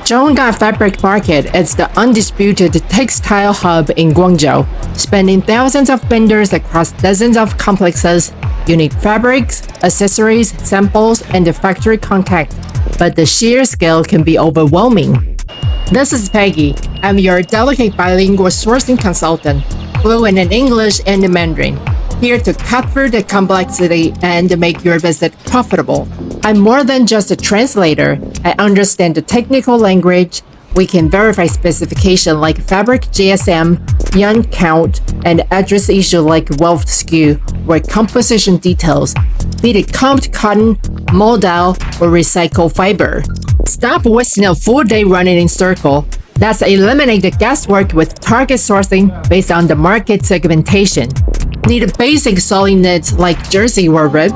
Zhongda Fabric Market is the undisputed textile hub in Guangzhou, spanning thousands of vendors across dozens of complexes, unique fabrics, accessories, samples, and the factory contact. But the sheer scale can be overwhelming. This is Peggy. I'm your delicate bilingual sourcing consultant, fluent in English and Mandarin, here to cut through the complexity and make your visit profitable. I'm more than just a translator. I understand the technical language. We can verify specification like fabric GSM, yarn count, and address issue like wealth SKU or composition details, be it combed cotton, modal, or recycled fiber. Stop wasting a full day running in circle. Let's eliminate the guesswork with target sourcing based on the market segmentation. Need a basic sewing knit like jersey or rib?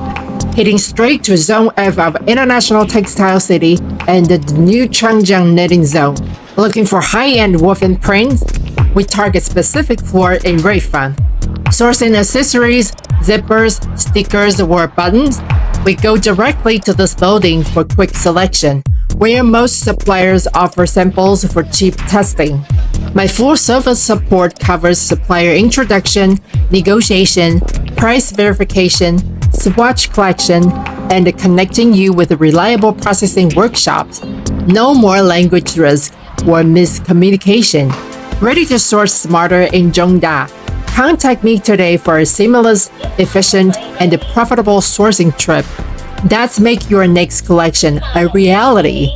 Heading straight to Zone F of International Textile City and the New Changjiang knitting zone. Looking for high-end woven prints? We target specific floor in Rayfan. Sourcing accessories, zippers, stickers, or buttons? We go directly to this building for quick selection, where most suppliers offer samples for cheap testing. My full service support covers supplier introduction, negotiation, price verification, swatch collection, and connecting you with reliable processing workshops. No more language risk or miscommunication. Ready to source smarter in Zhongda? Contact me today for a seamless, efficient, and profitable sourcing trip. Let's make your next collection a reality.